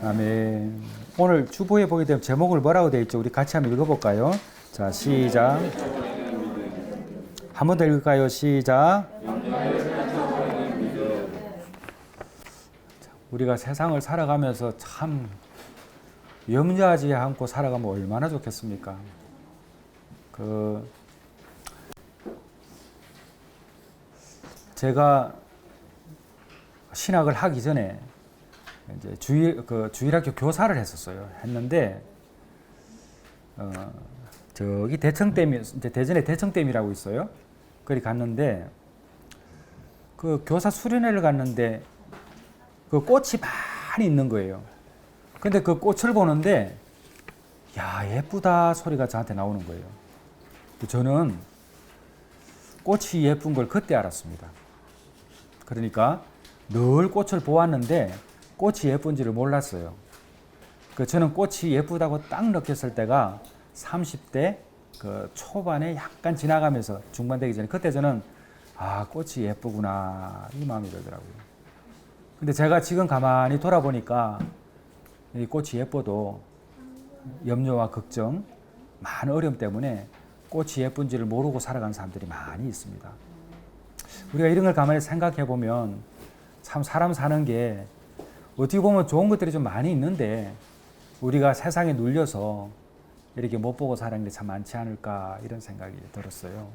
아멘. 오늘 주보에 보게 되면 제목을 뭐라고 되어 있죠? 우리 같이 한번 읽어볼까요? 자, 시작. 한 번 더 읽을까요? 시작. 우리가 세상을 살아가면서 참 염려하지 않고 살아가면 얼마나 좋겠습니까? 제가 신학을 하기 전에 이제 주일학교 교사를 했는데, 저기 대청댐이, 이제 대전에 대청댐이라고 있어요. 거기 갔는데, 그 교사 수련회를 갔는데, 그 꽃이 많이 있는 거예요. 근데 그 꽃을 보는데, 야, 예쁘다 소리가 저한테 나오는 거예요. 저는 꽃이 예쁜 걸 그때 알았습니다. 그러니까 늘 꽃을 보았는데 꽃이 예쁜지를 몰랐어요. 저는 꽃이 예쁘다고 딱 느꼈을 때가 30대 그 초반에 약간 지나가면서 중반 되기 전에, 그때 저는 아, 꽃이 예쁘구나 이 마음이 들더라고요. 근데 제가 지금 가만히 돌아보니까 이 꽃이 예뻐도 염려와 걱정, 많은 어려움 때문에 꽃이 예쁜지를 모르고 살아가는 사람들이 많이 있습니다. 우리가 이런 걸 가만히 생각해 보면 참 사람 사는 게 어떻게 보면 좋은 것들이 좀 많이 있는데 우리가 세상에 눌려서 이렇게 못 보고 사는 게 참 많지 않을까 이런 생각이 들었어요.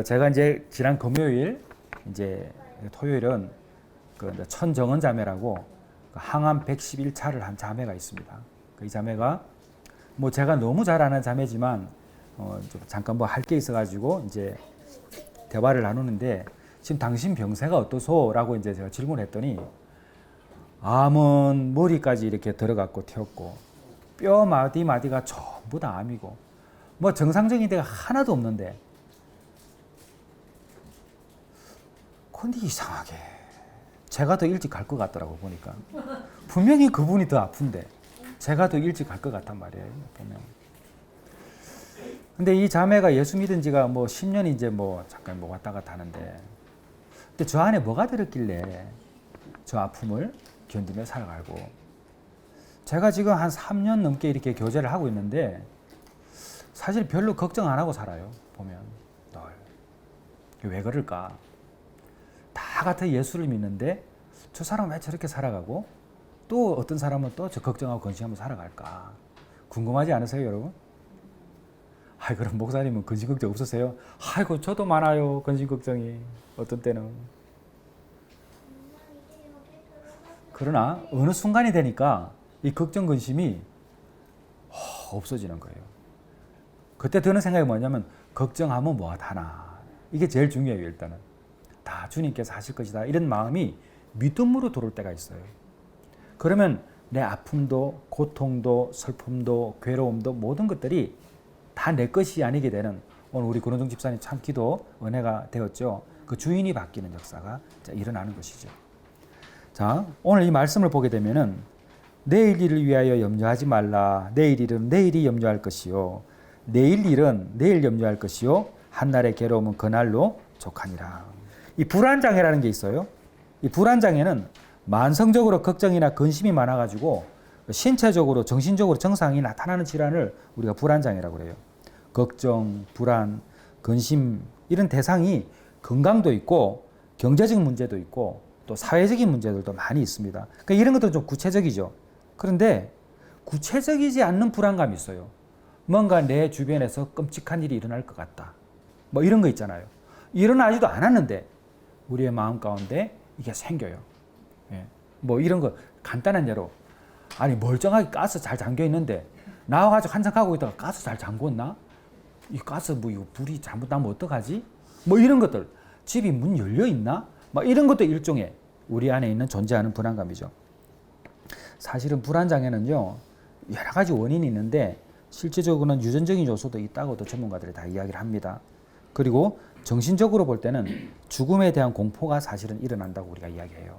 제가 이제 지난 금요일, 이제 토요일은 천정은 자매라고 항암 111차를 한 자매가 있습니다. 이 자매가 뭐 제가 너무 잘 아는 자매지만 잠깐 뭐 할 게 있어가지고 이제 대화를 나누는데, 지금 당신 병세가 어떠소? 라고 이제 제가 질문했더니 암은 머리까지 이렇게 들어갔고 튀었고 뼈 마디마디가 전부 다 암이고 뭐 정상적인 데가 하나도 없는데, 근데 이상하게 제가 더 일찍 갈 것 같더라고 보니까. 분명히 그분이 더 아픈데 제가 더 일찍 갈 것 같단 말이에요 보면. 근데 이 자매가 예수 믿은 지가 뭐 10년 이제 뭐 잠깐 뭐 왔다 갔다 하는데, 근데 저 안에 뭐가 들었길래 저 아픔을 견디며 살아가고, 제가 지금 한 3년 넘게 이렇게 교제를 하고 있는데 사실 별로 걱정 안 하고 살아요 보면. 늘 왜 그럴까? 다 같은 예수를 믿는데 저 사람은 왜 저렇게 살아가고 또 어떤 사람은 또 저 걱정하고 근심하면서 살아갈까? 궁금하지 않으세요 여러분? 아이, 그럼 목사님은 근심 걱정 없으세요? 아이고, 저도 많아요 근심 걱정이 어떤 때는. 그러나 어느 순간이 되니까 이 걱정 근심이 없어지는 거예요. 그때 드는 생각이 뭐냐면 걱정하면 뭐하나, 이게 제일 중요해요. 일단은 다 주님께서 하실 것이다 이런 마음이 믿음으로 들어올 때가 있어요. 그러면 내 아픔도 고통도 슬픔도 괴로움도 모든 것들이 다 내 것이 아니게 되는, 오늘 우리 권원종 집사님 참 기도 은혜가 되었죠. 그 주인이 바뀌는 역사가 일어나는 것이죠. 자, 오늘 이 말씀을 보게 되면은 내일 일을 위하여 염려하지 말라. 내일 일은 내일이 염려할 것이요 내일 일은 내일 염려할 것이요 한날의 괴로움은 그날로 족하니라. 이 불안장애라는 게 있어요. 이 불안장애는 만성적으로 걱정이나 근심이 많아가지고 신체적으로 정신적으로 증상이 나타나는 질환을 우리가 불안장애라고 그래요. 걱정, 불안, 근심 이런 대상이 건강도 있고 경제적인 문제도 있고 또 사회적인 문제들도 많이 있습니다. 그러니까 이런 것도 좀 구체적이죠. 그런데 구체적이지 않는 불안감이 있어요. 뭔가 내 주변에서 끔찍한 일이 일어날 것 같다. 뭐 이런 거 있잖아요. 일어나지도 않았는데 우리의 마음 가운데 이게 생겨요. 예. 뭐 이런 거 간단한 예로, 아니 멀쩡하게 가스 잘 잠겨 있는데 나와가지고 한참 가고 있다가 가스 잘 잠궜나? 이 가스 뭐 이거 불이 잘못 나면 어떡하지? 뭐 이런 것들, 집이 문 열려 있나? 막 이런 것도 일종의 우리 안에 있는 존재하는 불안감이죠. 사실은 불안장애는요 여러 가지 원인이 있는데 실제적으로는 유전적인 요소도 있다고도 전문가들이 다 이야기를 합니다. 그리고 정신적으로 볼 때는 죽음에 대한 공포가 사실은 일어난다고 우리가 이야기해요.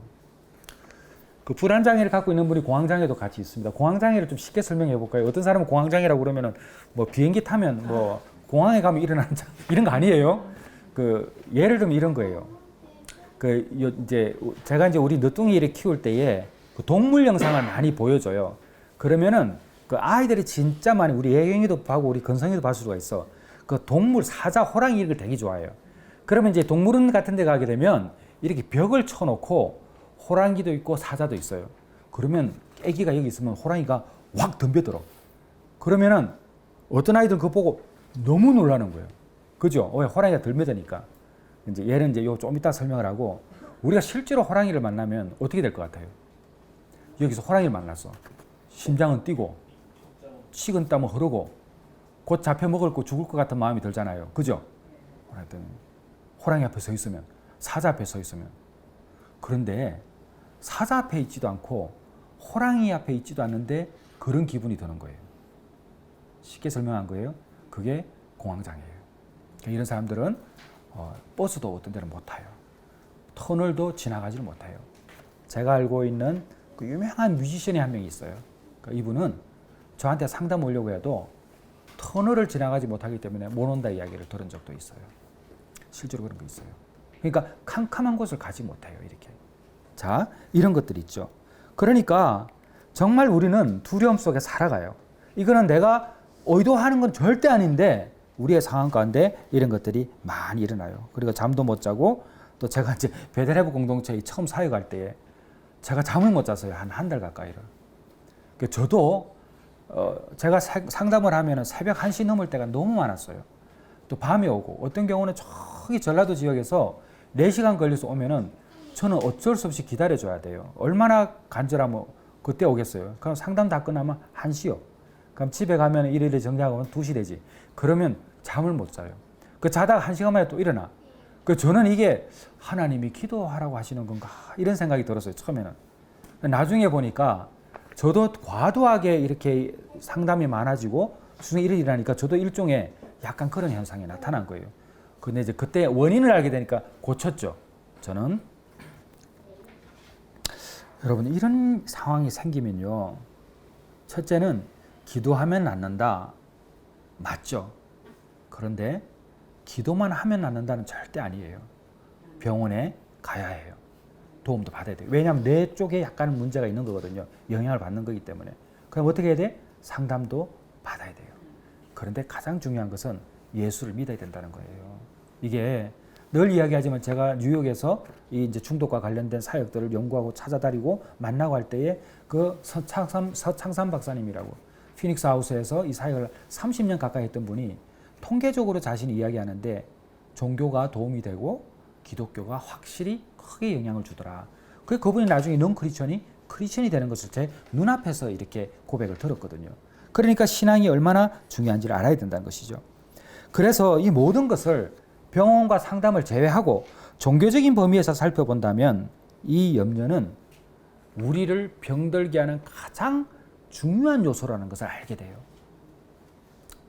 그 불안장애를 갖고 있는 분이 공황장애도 같이 있습니다. 공황장애를 좀 쉽게 설명해 볼까요? 어떤 사람은 공황장애라고 그러면은 뭐 비행기 타면 뭐 공항에 가면 일어나는 이런 거 아니에요. 예를 들면 이런 거예요. 이제 제가 이제 우리 늦둥이를 키울 때에 그 동물 영상을 많이 보여줘요. 그러면은 그 아이들이 진짜 많이 우리 예경이도 보고 우리 건성이도 봤을 수가 있어. 그 동물 사자, 호랑이 이런 걸 되게 좋아해요. 그러면 이제 동물원 같은 데 가게 되면 이렇게 벽을 쳐놓고 호랑이도 있고 사자도 있어요. 그러면 애기가 여기 있으면 호랑이가 확 덤벼들어. 그러면은 어떤 아이들은 그거 보고 너무 놀라는 거예요. 그죠? 왜 호랑이가 덤벼드니까. 이제 얘는 이제 요 좀 이따 설명을 하고 우리가 실제로 호랑이를 만나면 어떻게 될 것 같아요? 여기서 호랑이를 만났어. 심장은 뛰고 식은땀은 흐르고 곧 잡혀 먹을 거 죽을 것 같은 마음이 들잖아요. 그죠? 하여튼 호랑이 앞에 서 있으면 사자 앞에 서 있으면 그런데 사자 앞에 있지도 않고 호랑이 앞에 있지도 않는데 그런 기분이 드는 거예요. 쉽게 설명한 거예요. 그게 공황장애예요. 이런 사람들은 버스도 어떤 데는 못 타요. 터널도 지나가지를 못해요. 제가 알고 있는 그 유명한 뮤지션이 한 명 있어요. 그러니까 이분은 저한테 상담 오려고 해도 터널을 지나가지 못하기 때문에 못 온다 이야기를 들은 적도 있어요. 실제로 그런 거 있어요. 그러니까 캄캄한 곳을 가지 못해요. 이렇게. 자, 이런 것들이 있죠. 그러니까 정말 우리는 두려움 속에 살아가요. 이거는 내가 의도하는 건 절대 아닌데 우리의 상황 가운데 이런 것들이 많이 일어나요. 그리고 잠도 못 자고 또 제가 이제 베델레브 공동체에 처음 사역할 때에 제가 잠을 못 잤어요. 한 달 가까이를. 저도 제가 상담을 하면 새벽 1시 넘을 때가 너무 많았어요. 또 밤에 오고 어떤 경우는 저기 전라도 지역에서 4시간 걸려서 오면은 저는 어쩔 수 없이 기다려줘야 돼요. 얼마나 간절하면 그때 오겠어요. 그럼 상담 다 끝나면 1시요. 그럼 집에 가면 일일이 정리하고 2시 되지. 그러면 잠을 못 자요. 그 자다가 1시간 만에 또 일어나. 저는 이게 하나님이 기도하라고 하시는 건가 이런 생각이 들었어요. 처음에는. 나중에 보니까 저도 과도하게 이렇게 상담이 많아지고 수중에 일이 일어나니까 저도 일종의 약간 그런 현상이 나타난 거예요. 근데 이제 그때 원인을 알게 되니까 고쳤죠. 저는 여러분 이런 상황이 생기면요. 첫째는 기도하면 낫는다. 맞죠. 그런데 기도만 하면 낫는다는 절대 아니에요. 병원에 가야 해요. 도움도 받아야 돼요. 왜냐하면 뇌 쪽에 약간 문제가 있는 거거든요. 영향을 받는 거기 때문에. 그럼 어떻게 해야 돼? 상담도 받아야 돼요. 그런데 가장 중요한 것은 예수를 믿어야 된다는 거예요. 이게 늘 이야기하지만 제가 뉴욕에서 이 이제 중독과 관련된 사역들을 연구하고 찾아다니고 만나고 할 때에 그 서창삼 박사님이라고 피닉스 하우스에서 이 사역을 30년 가까이 했던 분이 통계적으로 자신이 이야기하는데 종교가 도움이 되고 기독교가 확실히 크게 영향을 주더라. 그분이 나중에 넌 크리스천이 되는 것을 제 눈앞에서 이렇게 고백을 들었거든요. 그러니까 신앙이 얼마나 중요한지를 알아야 된다는 것이죠. 그래서 이 모든 것을 병원과 상담을 제외하고 종교적인 범위에서 살펴본다면 이 염려는 우리를 병들게 하는 가장 중요한 요소라는 것을 알게 돼요.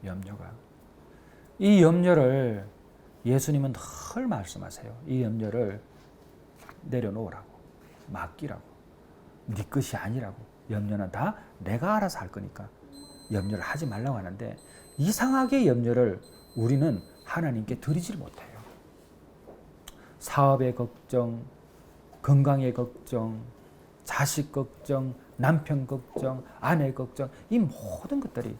염려가. 이 염려를 예수님은 늘 말씀하세요. 이 염려를 내려놓으라고, 맡기라고, 네 것이 아니라고. 염려는 다 내가 알아서 할 거니까 염려를 하지 말라고 하는데 이상하게 염려를 우리는 하나님께 드리질 못해요. 사업의 걱정, 건강의 걱정, 자식 걱정, 남편 걱정, 아내 걱정, 이 모든 것들이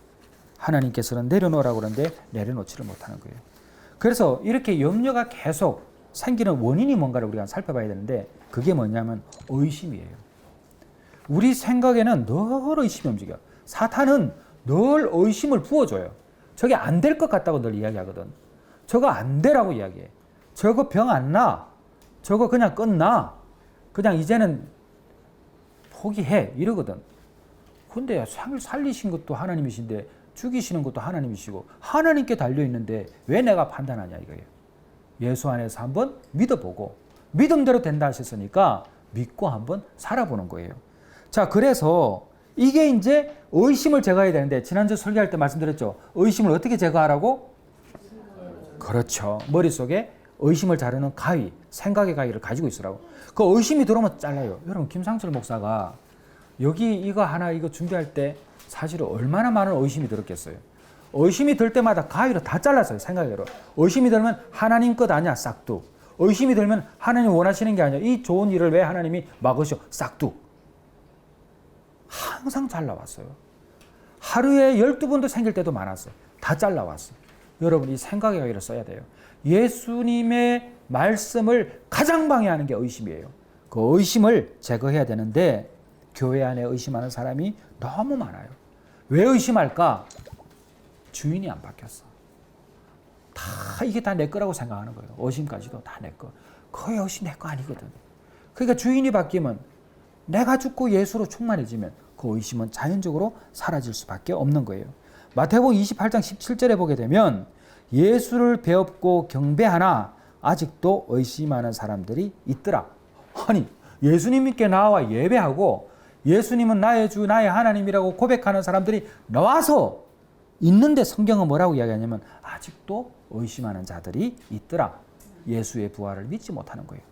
하나님께서는 내려놓으라고 그러는데 내려놓지를 못하는 거예요. 그래서 이렇게 염려가 계속 생기는 원인이 뭔가를 우리가 살펴봐야 되는데 그게 뭐냐면 의심이에요. 우리 생각에는 늘 의심이 움직여. 사탄은 늘 의심을 부어줘요. 저게 안 될 것 같다고 늘 이야기하거든. 저거 안 되라고 이야기해. 저거 병 안 나. 저거 그냥 끝나. 그냥 이제는 포기해. 이러거든. 근데 살리신 것도 하나님이신데 죽이시는 것도 하나님이시고 하나님께 달려있는데 왜 내가 판단하냐 이거예요. 예수 안에서 한번 믿어보고 믿음대로 된다 하셨으니까 믿고 한번 살아보는 거예요. 자, 그래서 이게 이제 의심을 제거해야 되는데 지난주 설교할 때 말씀드렸죠. 의심을 어떻게 제거하라고? 그렇죠. 머릿속에 의심을 자르는 가위, 생각의 가위를 가지고 있으라고. 그 의심이 들어오면 잘라요. 여러분 김상철 목사가 여기 이거 하나 이거 준비할 때 사실은 얼마나 많은 의심이 들었겠어요. 의심이 들 때마다 가위로 다 잘랐어요. 생각으로. 의심이 들면 하나님 것 아니야. 싹둑. 의심이 들면 하나님 원하시는 게 아니야. 이 좋은 일을 왜 하나님이 막으셔. 싹둑. 항상 잘라왔어요. 하루에 12번도 생길 때도 많았어. 다 잘라왔어. 여러분 이 생각의 가위를 써야 돼요. 예수님의 말씀을 가장 방해하는 게 의심이에요. 그 의심을 제거해야 되는데 교회 안에 의심하는 사람이 너무 많아요. 왜 의심할까? 주인이 안 바뀌었어. 이게 다 내 거라고 생각하는 거예요. 의심까지도 다 내 거. 거의 의심 내 거 아니거든. 그러니까 주인이 바뀌면 내가 죽고 예수로 충만해지면 그 의심은 자연적으로 사라질 수밖에 없는 거예요. 마태복음 28장 17절에 보게 되면 예수를 배웠고 경배하나 아직도 의심하는 사람들이 있더라. 아니 예수님께 나와 예배하고 예수님은 나의 주 나의 하나님이라고 고백하는 사람들이 나와서 있는데 성경은 뭐라고 이야기하냐면 아직도 의심하는 자들이 있더라. 예수의 부활을 믿지 못하는 거예요.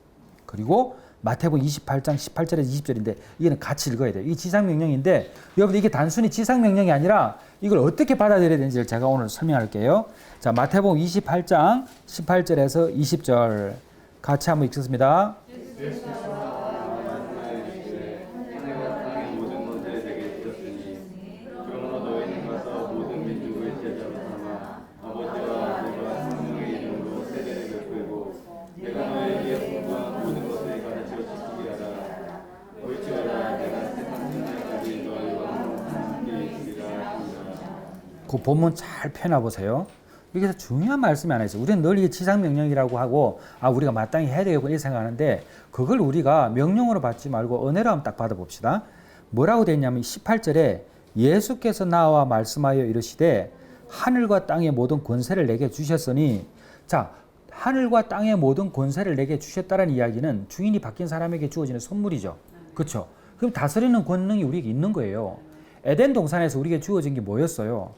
그리고 마태복음 28장 18절에서 20절인데 이거는 같이 읽어야 돼요. 이 지상명령인데 여러분 이게 단순히 지상명령이 아니라 이걸 어떻게 받아들여야 되는지를 제가 오늘 설명할게요. 자, 마태복음 28장 18절에서 20절 같이 한번 읽겠습니다. 그 본문 잘 펴놔보세요. 여기서 중요한 말씀이 하나 있어요. 우리는 늘 이게 지상명령이라고 하고 우리가 마땅히 해야 되겠구나 이렇게 생각하는데 그걸 우리가 명령으로 받지 말고 은혜로 한번 딱 받아봅시다. 뭐라고 되어 있냐면 18절에 예수께서 나와 말씀하여 이르시되 하늘과 땅의 모든 권세를 내게 주셨으니 자 하늘과 땅의 모든 권세를 내게 주셨다는 이야기는 주인이 바뀐 사람에게 주어지는 선물이죠. 그렇죠? 그럼 다스리는 권능이 우리에게 있는 거예요. 에덴 동산에서 우리에게 주어진 게 뭐였어요?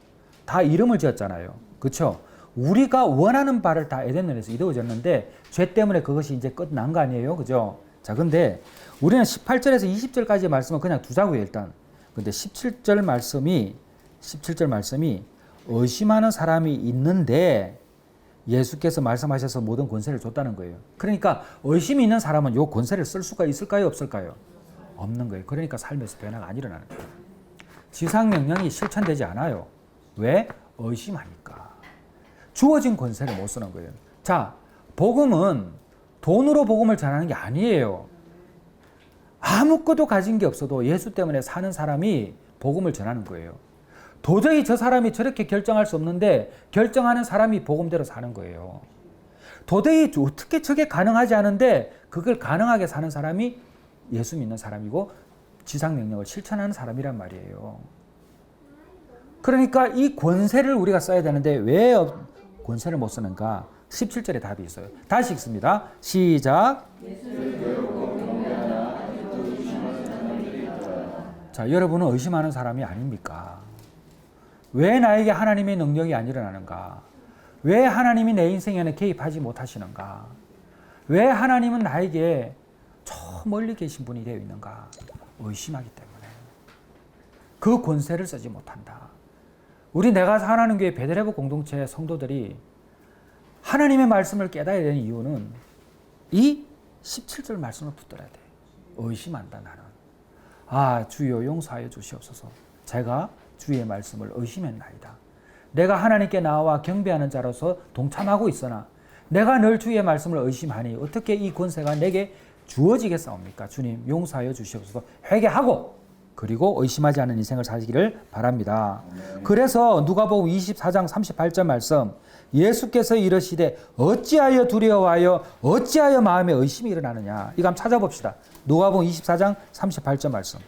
다 이름을 지었잖아요. 그렇죠? 우리가 원하는 바를 다 에덴에서 이루어졌는데 죄 때문에 그것이 이제 끝난 거 아니에요. 그죠? 자, 근데 우리는 18절에서 20절까지의 말씀은 그냥 두자고요, 일단. 근데 17절 말씀이 의심하는 사람이 있는데 예수께서 말씀하셔서 모든 권세를 줬다는 거예요. 그러니까 의심이 있는 사람은 요 권세를 쓸 수가 있을까요, 없을까요? 없는 거예요. 그러니까 삶에서 변화가 안 일어나는 거예요. 지상명령이 실천되지 않아요. 왜? 의심하니까. 주어진 권세를 못 쓰는 거예요. 자, 복음은 돈으로 복음을 전하는 게 아니에요. 아무것도 가진 게 없어도 예수 때문에 사는 사람이 복음을 전하는 거예요. 도저히 저 사람이 저렇게 결정할 수 없는데 결정하는 사람이 복음대로 사는 거예요. 도저히 어떻게 저게 가능하지 않은데 그걸 가능하게 사는 사람이 예수 믿는 사람이고 지상명령을 실천하는 사람이란 말이에요. 그러니까 이 권세를 우리가 써야 되는데 왜 권세를 못 쓰는가? 17절에 답이 있어요. 다시 읽습니다. 시작. 자, 여러분은 의심하는 사람이 아닙니까? 왜 나에게 하나님의 능력이 안 일어나는가? 왜 하나님이 내 인생에는 개입하지 못하시는가? 왜 하나님은 나에게 저 멀리 계신 분이 되어 있는가? 의심하기 때문에. 그 권세를 쓰지 못한다. 우리 내가 사랑하는 교회 베들레헴 공동체 성도들이 하나님의 말씀을 깨달아야 되는 이유는 이 17절 말씀을 붙들어야 돼. 의심한다 나는. 주여 용서하여 주시옵소서. 제가 주의 말씀을 의심했나이다. 내가 하나님께 나와 경배하는 자로서 동참하고 있으나 내가 늘 주의 말씀을 의심하니 어떻게 이 권세가 내게 주어지겠사옵니까? 주님 용서하여 주시옵소서. 회개하고 그리고 의심하지 않는 인생을 사시기를 바랍니다. 그래서 누가복음 24장 38절 말씀 예수께서 이르시되 어찌하여 두려워하여 어찌하여 마음에 의심이 일어나느냐. 이거 한번 찾아봅시다. 누가복음 24장 38절 말씀.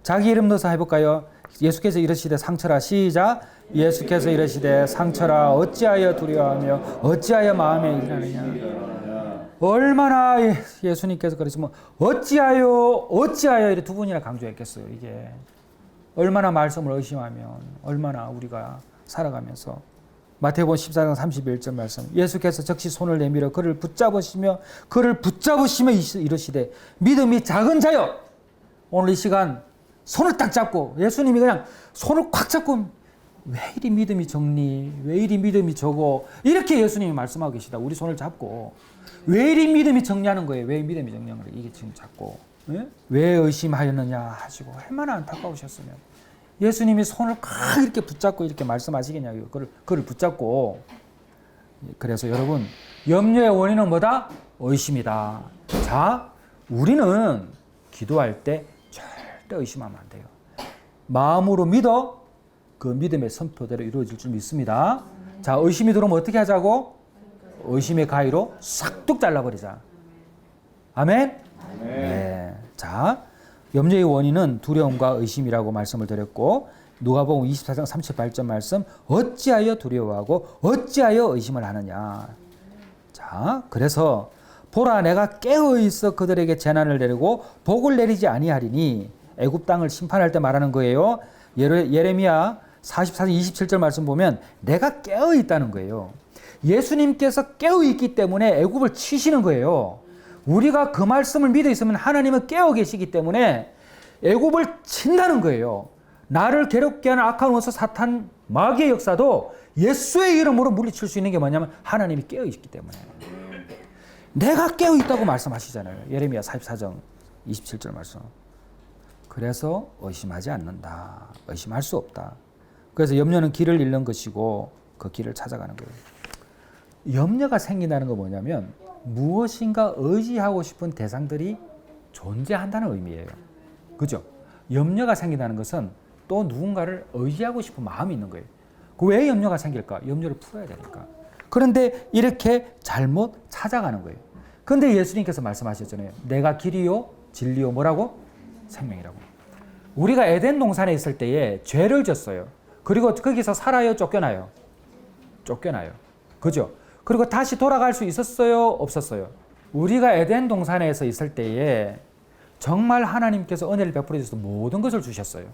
자기 이름 넣어서 해볼까요? 예수께서 이르시되 상처라. 시작. 예수께서 이르시되 상처라 어찌하여 두려워하며 어찌하여 마음에 일어나느냐. 얼마나 예수님께서 그러시면 어찌하여 이렇게 두 번이나 강조했겠어요. 이게 얼마나 말씀을 의심하면 얼마나 우리가 살아가면서. 마태복음 14장 31절 말씀. 예수께서 즉시 손을 내밀어 그를 붙잡으시며 이르시되 믿음이 작은 자여. 오늘 이 시간 손을 딱 잡고 예수님이 그냥 손을 꽉 잡고 왜 이리 믿음이 적니? 왜 이리 믿음이 적어? 이렇게 예수님이 말씀하고 계시다. 우리 손을 잡고 왜 이리 믿음이 적냐는 거예요. 왜 믿음이 적냐는 거예요. 이게 지금 잡고 왜 의심하였느냐 하시고 얼마나 안타까우셨으면 예수님이 손을 꽉 이렇게 붙잡고 이렇게 말씀하시겠냐고요. 그걸 붙잡고. 그래서 여러분, 염려의 원인은 뭐다? 의심이다. 자, 우리는 기도할 때 절대 의심하면 안 돼요. 마음으로 믿어 그 믿음의 선포대로 이루어질 줄 믿습니다. 자, 의심이 들어오면 어떻게 하자고? 의심의 가위로 싹둑 잘라버리자. 아멘? 네. 자, 염려의 원인은 두려움과 의심이라고 말씀을 드렸고, 누가복음 24장 38절 말씀, 어찌하여 두려워하고 어찌하여 의심을 하느냐. 자, 그래서 보라, 내가 깨어 있어 그들에게 재난을 내리고 복을 내리지 아니하리니, 애굽 땅을 심판할 때 말하는 거예요. 예레미야 44장 27절 말씀 보면 내가 깨어 있다는 거예요. 예수님께서 깨어 있기 때문에 애굽을 치시는 거예요. 우리가 그 말씀을 믿어 있으면 하나님은 깨어 계시기 때문에 애굽을 친다는 거예요. 나를 괴롭게 하는 악한 원수 사탄 마귀의 역사도 예수의 이름으로 물리칠 수 있는 게 뭐냐면 하나님이 깨어 있기 때문에. 내가 깨어 있다고 말씀하시잖아요. 예레미야 44장 27절 말씀. 그래서 의심하지 않는다. 의심할 수 없다. 그래서 염려는 길을 잃는 것이고 그 길을 찾아가는 거예요. 염려가 생긴다는 건 뭐냐면 무엇인가 의지하고 싶은 대상들이 존재한다는 의미예요. 그죠? 염려가 생긴다는 것은 또 누군가를 의지하고 싶은 마음이 있는 거예요. 왜 염려가 생길까? 염려를 풀어야 되니까. 그런데 이렇게 잘못 찾아가는 거예요. 그런데 예수님께서 말씀하셨잖아요. 내가 길이요, 진리요, 뭐라고? 생명이라고. 우리가 에덴 동산에 있을 때에 죄를 졌어요. 그리고 거기서 살아요, 쫓겨나요? 쫓겨나요. 그죠? 그리고 다시 돌아갈 수 있었어요, 없었어요? 우리가 에덴 동산에서 있을 때에 정말 하나님께서 은혜를 베풀어 주셔서 모든 것을 주셨어요.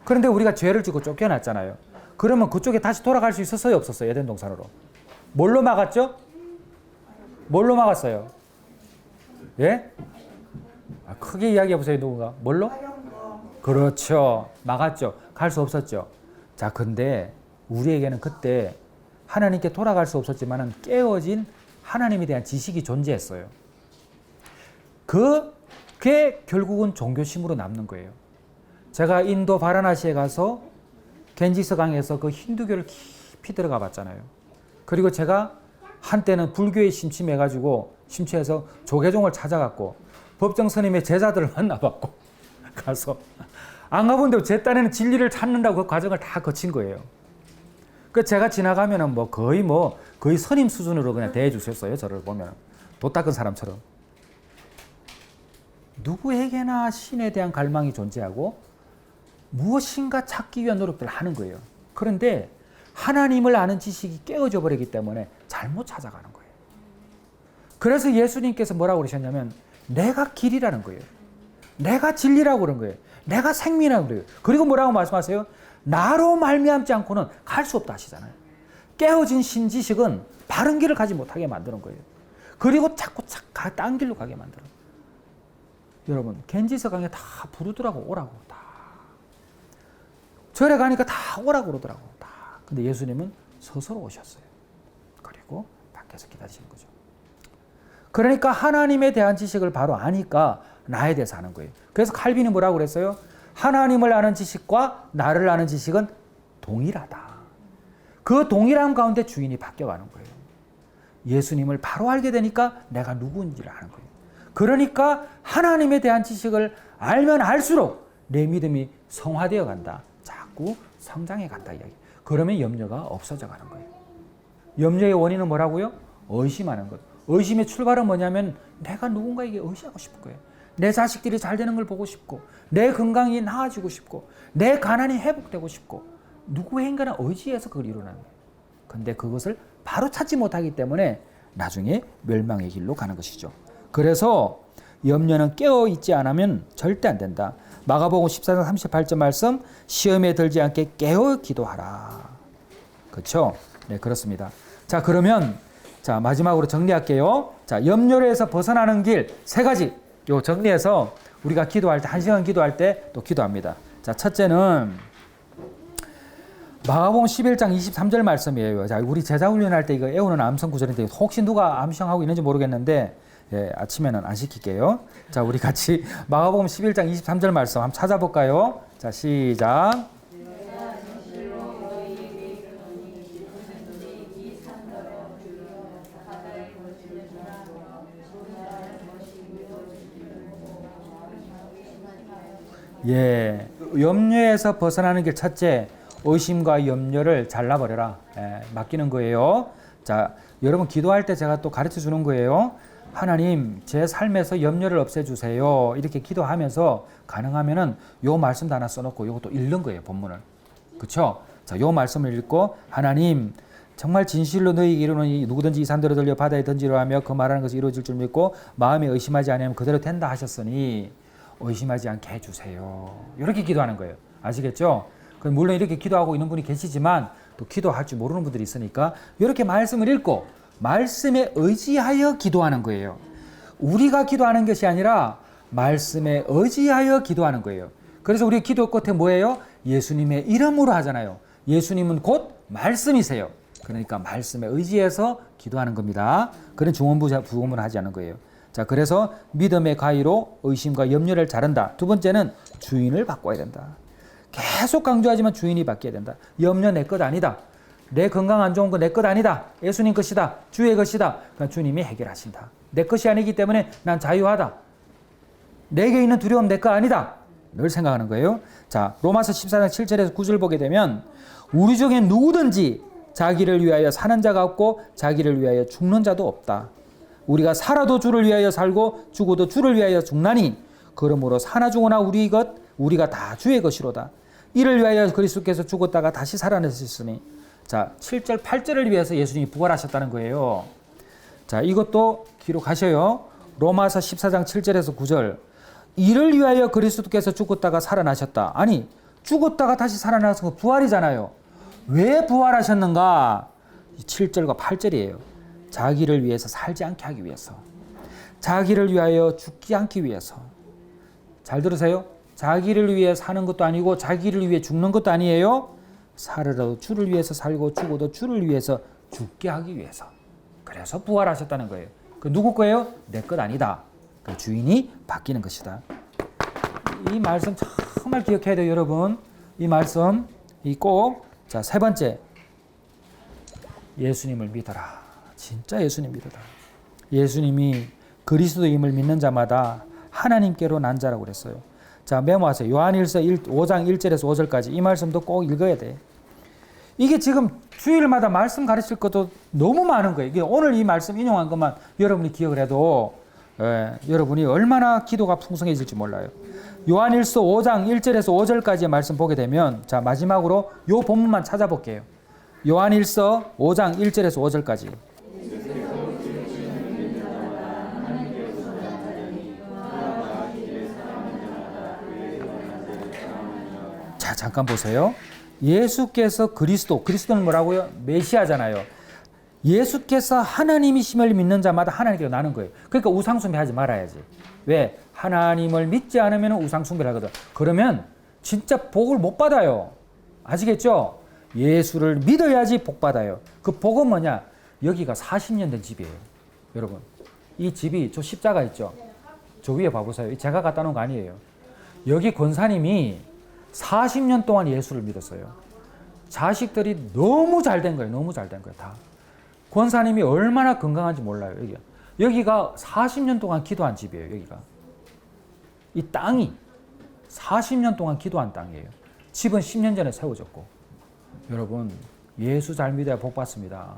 그런데 우리가 죄를 지고 쫓겨났잖아요. 그러면 그쪽에 다시 돌아갈 수 있었어요, 없었어요? 에덴 동산으로. 뭘로 막았죠? 뭘로 막았어요? 예? 크게 이야기해 보세요, 누군가. 뭘로? 그렇죠. 막았죠. 갈 수 없었죠. 자, 근데 우리에게는 그때 하나님께 돌아갈 수 없었지만 깨어진 하나님에 대한 지식이 존재했어요. 그게 결국은 종교심으로 남는 거예요. 제가 인도 바라나시에 가서 겐지스 강에서 그 힌두교를 깊이 들어가 봤잖아요. 그리고 제가 한때는 불교에 심취해서 조계종을 찾아갔고 법정 스님의 제자들을 만나봤고 가서 안 가본데 제 딴에는 진리를 찾는다고 그 과정을 다 거친 거예요. 그 제가 지나가면은 거의 스님 수준으로 그냥 대해 주셨어요. 저를 보면 도 닦은 사람처럼. 누구에게나 신에 대한 갈망이 존재하고 무엇인가 찾기 위한 노력들을 하는 거예요. 그런데 하나님을 아는 지식이 깨어져 버리기 때문에 잘못 찾아가는 거예요. 그래서 예수님께서 뭐라고 그러셨냐면 내가 길이라는 거예요. 내가 진리라고 그런 거예요. 내가 생명이라고 그래요. 그리고 뭐라고 말씀하세요? 나로 말미암지 않고는 갈 수 없다 하시잖아요. 깨어진 신지식은 바른 길을 가지 못하게 만드는 거예요. 그리고 자꾸 딴 길로 가게 만들어요. 여러분, 겐지스 강에 다 부르더라고, 오라고. 다. 절에 가니까 다 오라고 그러더라고. 다. 근데 예수님은 스스로 오셨어요. 그리고 밖에서 기다리시는 거죠. 그러니까 하나님에 대한 지식을 바로 아니까 나에 대해서 아는 거예요. 그래서 칼빈이 뭐라고 그랬어요? 하나님을 아는 지식과 나를 아는 지식은 동일하다. 그 동일함 가운데 주인이 바뀌어가는 거예요. 예수님을 바로 알게 되니까 내가 누구인지를 아는 거예요. 그러니까 하나님에 대한 지식을 알면 알수록 내 믿음이 성화되어 간다. 자꾸 성장해 간다 이야기. 그러면 염려가 없어져 가는 거예요. 염려의 원인은 뭐라고요? 의심하는 것. 의심의 출발은 뭐냐면 내가 누군가에게 의지하고 싶은 거예요. 내 자식들이 잘 되는 걸 보고 싶고 내 건강이 나아지고 싶고 내 가난이 회복되고 싶고 누구인가는 의지해서 그걸 이루는 거예요. 근데 그것을 바로 찾지 못하기 때문에 나중에 멸망의 길로 가는 것이죠. 그래서 염려는 깨어있지 않으면 절대 안 된다. 마가복음 14장 38절 말씀, 시험에 들지 않게 깨어 기도하라. 그렇죠? 네, 그렇습니다. 자, 그러면 자, 마지막으로 정리할게요. 자, 염려에서 벗어나는 길 3가지 요 정리해서 우리가 기도할 때 1시간 기도할 때 또 기도합니다. 자, 첫째는 마가복음 11장 23절 말씀이에요. 자, 우리 제자 훈련할 때 이거 애우는 암송 구절인데 혹시 누가 암송하고 있는지 모르겠는데 예, 아침에는 안 시킬게요. 자, 우리 같이 마가복음 11장 23절 말씀 한번 찾아볼까요? 자, 시작. 예, 염려에서 벗어나는 길 첫째, 의심과 염려를 잘라버려라. 예, 맡기는 거예요. 자, 여러분 기도할 때 제가 또 가르쳐 주는 거예요. 하나님, 제 삶에서 염려를 없애주세요. 이렇게 기도하면서 가능하면은 요 말씀도 하나 써놓고 요것도 읽는 거예요, 본문을. 그쵸? 자, 요 말씀을 읽고, 하나님, 정말 진실로 너희에게 이르노니 누구든지 이 산들을 들려 바다에 던지려 하며 그 말하는 것이 이루어질 줄 믿고 마음에 의심하지 않으면 그대로 된다 하셨으니 의심하지 않게 해주세요. 이렇게 기도하는 거예요. 아시겠죠? 물론 이렇게 기도하고 있는 분이 계시지만 또 기도할 줄 모르는 분들이 있으니까 이렇게 말씀을 읽고 말씀에 의지하여 기도하는 거예요. 우리가 기도하는 것이 아니라 말씀에 의지하여 기도하는 거예요. 그래서 우리 기도 끝에 뭐예요? 예수님의 이름으로 하잖아요. 예수님은 곧 말씀이세요. 그러니까 말씀에 의지해서 기도하는 겁니다. 그런 중언부검을 하지 않는 거예요. 자, 그래서 믿음의 가위로 의심과 염려를 자른다. 두 번째는 주인을 바꿔야 된다. 계속 강조하지만 주인이 바뀌어야 된다. 염려 내 것 아니다. 내 건강 안 좋은 거 내 것 아니다. 예수님 것이다. 주의 것이다. 그러니까 주님이 해결하신다. 내 것이 아니기 때문에 난 자유하다. 내게 있는 두려움 내 거 아니다. 늘 생각하는 거예요. 자, 로마서 14장 7절에서 9절 보게 되면 우리 중에 누구든지 자기를 위하여 사는 자가 없고 자기를 위하여 죽는 자도 없다. 우리가 살아도 주를 위하여 살고 죽어도 주를 위하여 죽나니 그러므로 사나 죽으나 우리가 다 주의 것이로다. 이를 위하여 그리스도께서 죽었다가 다시 살아나셨으니. 자, 7절 8절을 위해서 예수님이 부활하셨다는 거예요. 자, 이것도 기록하셔요. 로마서 14장 7절에서 9절. 이를 위하여 그리스도께서 죽었다가 살아나셨다. 아니, 죽었다가 다시 살아나서 부활이잖아요. 왜 부활하셨는가? 7절과 8절이에요. 자기를 위해서 살지 않게 하기 위해서. 자기를 위하여 죽지 않기 위해서. 잘 들으세요. 자기를 위해 사는 것도 아니고 자기를 위해 죽는 것도 아니에요. 살아도 주를 위해서 살고 죽어도 주를 위해서 죽게 하기 위해서. 그래서 부활하셨다는 거예요. 그 누구 거예요? 내 것 아니다. 그 주인이 바뀌는 것이다. 이 말씀 정말 기억해야 돼요, 여러분. 이 말씀 꼭. 자, 세 번째. 예수님을 믿어라. 진짜 예수님 믿어라. 예수님이 그리스도임을 믿는 자마다 하나님께로 난 자라고 그랬어요. 자, 메모하세요. 요한일서 5장 1절에서 5절까지 이 말씀도 꼭 읽어야 돼. 이게 지금 주일마다 말씀 가르칠 것도 너무 많은 거예요. 이게 오늘 이 말씀 인용한 것만 여러분이 기억을 해도 여러분이 얼마나 기도가 풍성해질지 몰라요. 요한일서 5장 1절에서 5절까지의 말씀 보게 되면, 자, 마지막으로 요 본문만 찾아볼게요. 요한일서 5장 1절에서 5절까지. 자, 잠깐 보세요. 예수께서 그리스도는 뭐라고요? 메시아잖아요. 예수께서 하나님이심을 믿는 자마다 하나님께로 나는 거예요. 그러니까 우상숭배 하지 말아야지. 왜? 하나님을 믿지 않으면 우상숭배를 하거든. 그러면 진짜 복을 못 받아요. 아시겠죠? 예수를 믿어야지 복 받아요. 그 복은 뭐냐? 여기가 40년 된 집이에요. 여러분, 이 집이 저 십자가 있죠? 저 위에 봐보세요. 제가 갖다 놓은 거 아니에요. 여기 권사님이 40년 동안 예수를 믿었어요. 자식들이 너무 잘 된 거예요. 너무 잘 된 거예요. 다. 권사님이 얼마나 건강한지 몰라요. 여기가 40년 동안 기도한 집이에요. 여기가. 이 땅이 40년 동안 기도한 땅이에요. 집은 10년 전에 세워졌고. 여러분, 예수 잘 믿어야 복 받습니다.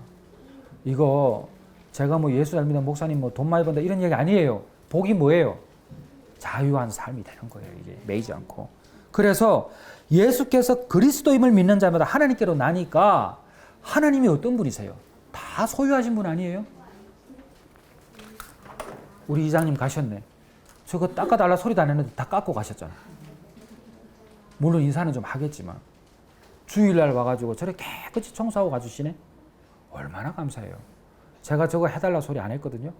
이거 제가 뭐 예수 잘 믿는 목사님 뭐 돈 많이 번다 이런 얘기 아니에요. 복이 뭐예요? 자유한 삶이 되는 거예요. 이게 매이지 않고. 그래서 예수께서 그리스도임을 믿는 자마다 하나님께로 나니까 하나님이 어떤 분이세요? 다 소유하신 분 아니에요? 우리 이장님 가셨네. 저거 닦아달라 소리도 안 했는데 다 깎고 가셨잖아. 물론 인사는 좀 하겠지만 주일날 와가지고 저래 깨끗이 청소하고 가주시네. 얼마나 감사해요. 제가 저거 해달라 소리 안 했거든요.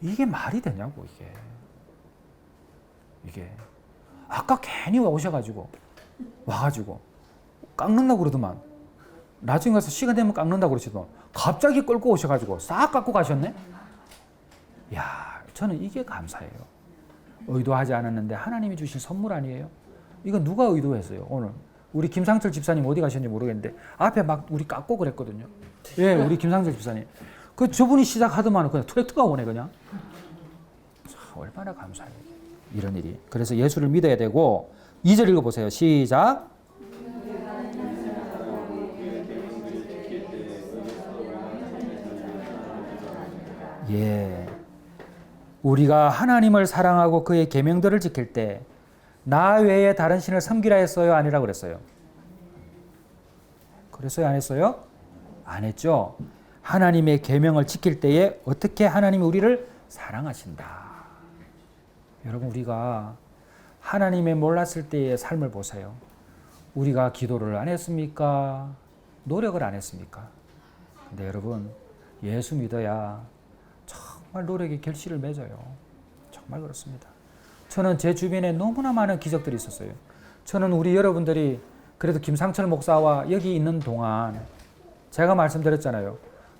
이게 말이 되냐고. 이게 아까 괜히 와가지고 깎는다고 그러더만. 나중에 가서 시간 되면 깎는다고 그러시더만. 갑자기 끌고 오셔가지고 싹 깎고 가셨네? 야, 저는 이게 감사해요. 의도하지 않았는데 하나님이 주신 선물 아니에요? 이건 누가 의도했어요, 오늘? 우리 김상철 집사님 어디 가셨는지 모르겠는데 앞에 막 우리 깎고 그랬거든요. 예, 우리 김상철 집사님. 저분이 시작하더만 그냥 트랙터가 오네 그냥. 참, 얼마나 감사해요. 이런 일이. 그래서 예수를 믿어야 되고 2절 읽어보세요. 시작. 예. 우리가 하나님을 사랑하고 그의 계명들을 지킬 때 나 외에 다른 신을 섬기라 했어요? 아니라 그랬어요? 그랬어요? 안 했어요? 안 했죠. 하나님의 계명을 지킬 때에 어떻게 하나님이 우리를 사랑하신다. 여러분, 우리가 하나님의 몰랐을 때의 삶을 보세요. 우리가 기도를 안 했습니까? 노력을 안 했습니까? 근데 여러분, 예수 믿어야 정말 노력의 결실을 맺어요. 정말 그렇습니다. 저는 제 주변에 너무나 많은 기적들이 있었어요. 저는 우리 여러분들이 그래도 김상철 목사와 여기 있는 동안 제가 말씀드렸잖아요.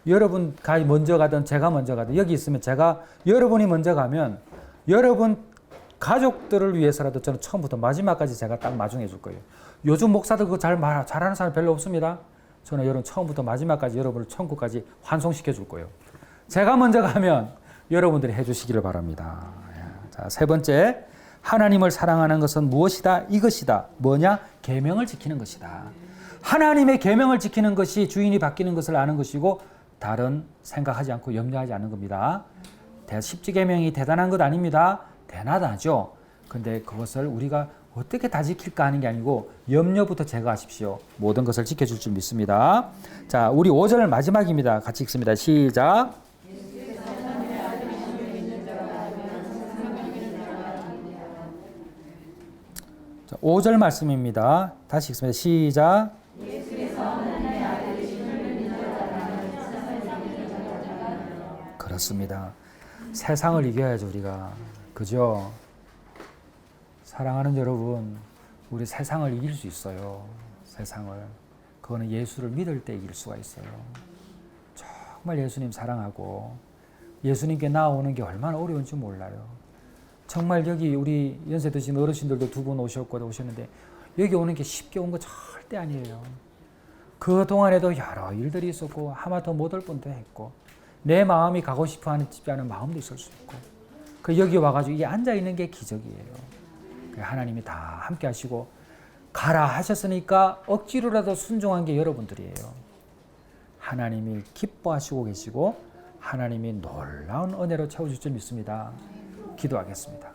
여러분가 먼저 가든 제가 먼저 가든 여기 있으면 여러분이 먼저 가면 여러분 가족들을 위해서라도 저는 처음부터 마지막까지 제가 딱 마중해 줄 거예요. 요즘 목사들 그거 잘하는 사람 별로 없습니다. 저는 여러분 처음부터 마지막까지 여러분을 천국까지 환송시켜 줄 거예요. 제가 먼저 가면 여러분들이 해주시기를 바랍니다. 자, 세 번째, 하나님을 사랑하는 것은 무엇이다? 이것이다. 뭐냐? 계명을 지키는 것이다. 하나님의 계명을 지키는 것이 주인이 바뀌는 것을 아는 것이고 다른 생각하지 않고 염려하지 않는 겁니다. 10계명이 대단한 것 아닙니다. 대단하죠. 근데 그것을 우리가 어떻게 다 지킬까 하는 게 아니고 염려부터 제거하십시오. 모든 것을 지켜줄 줄 믿습니다. 자, 우리 5절 마지막입니다. 같이 읽습니다. 시작. 5절 말씀입니다. 다시 읽습니다. 시작. 그렇습니다. 세상을 이겨야죠, 우리가. 그죠? 사랑하는 여러분, 우리 세상을 이길 수 있어요. 세상을. 그거는 예수를 믿을 때 이길 수가 있어요. 정말 예수님 사랑하고 예수님께 나오는 게 얼마나 어려운지 몰라요. 정말 여기 우리 연세 드신 어르신들도 2분 오셨는데 여기 오는 게 쉽게 온 거 절대 아니에요. 그 동안에도 여러 일들이 있었고 하마터 못 올 뻔도 했고 내 마음이 가고 싶어 하는 집안은 마음도 있을 수 있고 그 여기 와가지고 이 앉아 있는 게 기적이에요. 하나님이 다 함께 하시고 가라 하셨으니까 억지로라도 순종한 게 여러분들이에요. 하나님이 기뻐하시고 계시고 하나님이 놀라운 은혜로 채워줄 줄 믿습니다. 기도하겠습니다.